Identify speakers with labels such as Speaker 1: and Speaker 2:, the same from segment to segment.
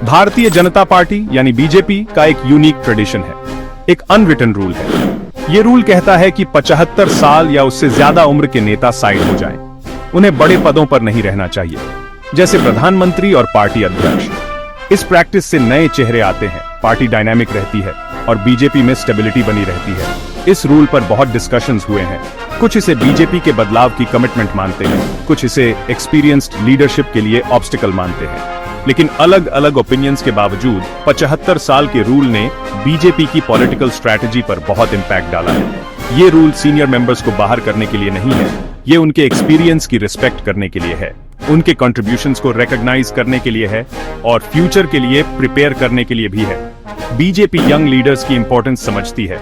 Speaker 1: Bharatiya Janata party यानी BJP का एक यूनिक ट्रेडिशन है, एक अनरिटन रूल है। ये रूल कहता है कि 75 साल या उससे ज्यादा उम्र के नेता साइड हो जाएं। उन्हें बड़े पदों पर नहीं रहना चाहिए, जैसे प्रधानमंत्री और पार्टी अध्यक्ष। इस प्रैक्टिस से नए चेहरे आते हैं, पार्टी डायनामिक रहती है और बीजेपी में स्टेबिलिटी बनी रहती है। इस रूल पर बहुत डिस्कशंस हुए हैं। कुछ इसे बीजेपी के बदलाव की कमिटमेंट मानते हैं, कुछ इसे एक्सपीरियंस्ड लीडरशिप के लिए ऑब्स्टिकल मानते हैं। लेकिन अलग अलग ओपिनियंस के बावजूद 75 साल के रूल ने बीजेपी की पॉलिटिकल स्ट्रैटेजी पर बहुत इंपैक्ट डाला है। ये रूल सीनियर मेंबर्स को बाहर करने के लिए नहीं है, ये उनके एक्सपीरियंस की रिस्पेक्ट करने के लिए है, उनके कंट्रीब्यूशंस को रिकॉग्नाइज करने के लिए है और फ्यूचर के लिए प्रिपेयर करने के लिए भी है। बीजेपी यंग लीडर्स की इंपॉर्टेंस समझती है,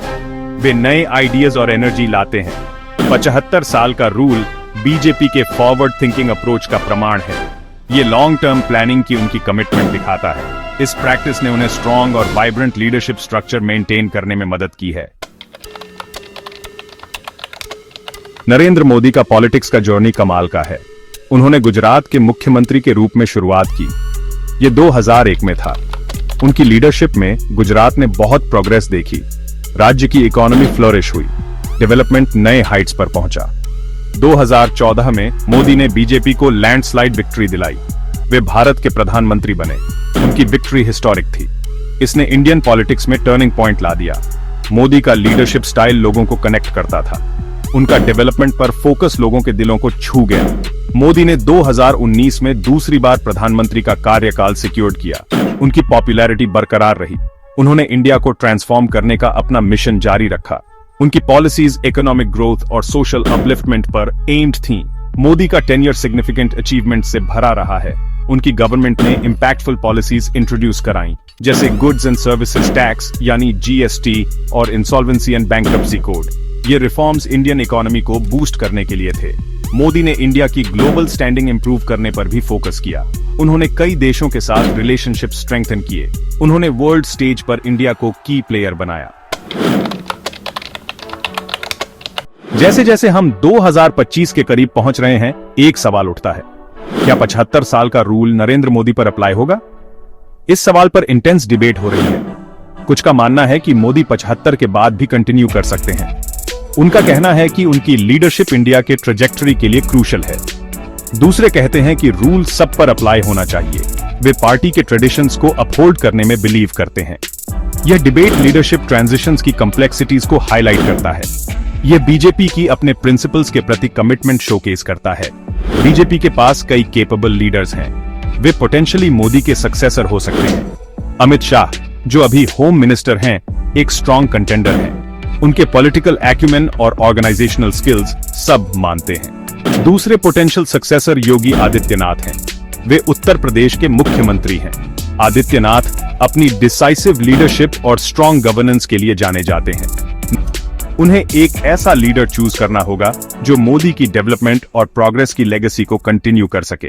Speaker 1: वे नए आइडियाज और एनर्जी लाते हैं। 75 साल का रूल बीजेपी के फॉरवर्ड थिंकिंग अप्रोच का प्रमाण है। ये लॉन्ग टर्म प्लानिंग की उनकी कमिटमेंट दिखाता है। इस प्रैक्टिस ने उन्हें स्ट्रॉन्ग और वाइब्रेंट लीडरशिप स्ट्रक्चर मेंटेन करने में मदद की है। नरेंद्र मोदी का पॉलिटिक्स का जर्नी कमाल का है। उन्होंने गुजरात के मुख्यमंत्री के रूप में शुरुआत की। ये 2001 में था। उनकी लीडरशिप में गुजरात ने बहुत प्रोग्रेस देखी। राज्य की इकोनॉमी फ्लोरिश हुई, डेवलपमेंट नए हाइट्स पर पहुंचा। 2014 में मोदी ने बीजेपी को लैंडस्लाइड विक्ट्री दिलाई। वे भारत के प्रधानमंत्री बने। उनकी विक्ट्री हिस्टोरिक थी। इसने इंडियन पॉलिटिक्स में टर्निंग पॉइंट ला दिया। मोदी का लीडरशिप स्टाइल लोगों को कनेक्ट करता था। उनका डेवलपमेंट पर फोकस लोगों के दिलों को छू गया। मोदी ने 2019 में दूसरी बार प्रधानमंत्री का कार्यकाल सिक्योर्ड किया। उनकी पॉपुलैरिटी बरकरार रही। उन्होंने इंडिया को ट्रांसफॉर्म करने का अपना मिशन जारी रखा। उनकी पॉलिसीज इकोनॉमिक ग्रोथ और सोशल अपलिफ्टमेंट पर एम्ड थीं। मोदी का टेन्योर सिग्निफिकेंट अचीवमेंट से भरा रहा है। उनकी गवर्नमेंट ने इंपैक्टफुल पॉलिसीज इंट्रोड्यूस कराई, जैसे गुड्स एंड सर्विसेज टैक्स यानी जीएसटी और इंसॉल्वेंसी एंड बैंक्रप्सी कोड। ये रिफॉर्म्स इंडियन इकोनॉमी को बूस्ट करने के लिए थे। मोदी ने इंडिया की ग्लोबल स्टैंडिंग इंप्रूव करने पर भी फोकस किया। उन्होंने कई देशों के साथ रिलेशनशिप स्ट्रेंथन किए। उन्होंने वर्ल्ड स्टेज पर इंडिया को की प्लेयर बनाया। जैसे जैसे हम 2025 के करीब पहुंच रहे हैं, एक सवाल उठता है, क्या 75 साल का रूल नरेंद्र मोदी पर अप्लाई होगा? इस सवाल पर इंटेंस डिबेट हो रही है। कुछ का मानना है कि मोदी 75 के बाद भी कंटिन्यू कर सकते हैं। उनका कहना है कि उनकी लीडरशिप इंडिया के ट्रेजेक्टरी के लिए क्रूशल है। दूसरे कहते हैं कि रूल सब पर अप्लाई होना चाहिए। वे पार्टी के ट्रेडिशंस को अपहोल्ड करने में बिलीव करते हैं। यह डिबेट लीडरशिप ट्रांजिशंस की कॉम्प्लेक्सिटीज को हाईलाइट करता है। यह बीजेपी की अपने प्रिंसिपल्स के प्रति कमिटमेंट शोकेस करता है। बीजेपी के पास कई केपेबल लीडर्स हैं। वे पोटेंशियली मोदी के सक्सेसर हो सकते हैं। अमित शाह, जो अभी होम मिनिस्टर हैं, एक स्ट्रॉन्ग कंटेंडर हैं। उनके पॉलिटिकल एक्यूमेन और ऑर्गेनाइजेशनल स्किल्स सब मानते हैं। दूसरे पोटेंशियल सक्सेसर योगी आदित्यनाथ हैं। वे उत्तर प्रदेश के मुख्यमंत्री हैं। आदित्यनाथ अपनी डिसाइसिव लीडरशिप और स्ट्रॉन्ग गवर्नेंस के लिए जाने जाते हैं। उन्हें एक ऐसा लीडर चूज करना होगा जो मोदी की डेवलपमेंट और प्रोग्रेस की लेगेसी को कंटिन्यू कर सके।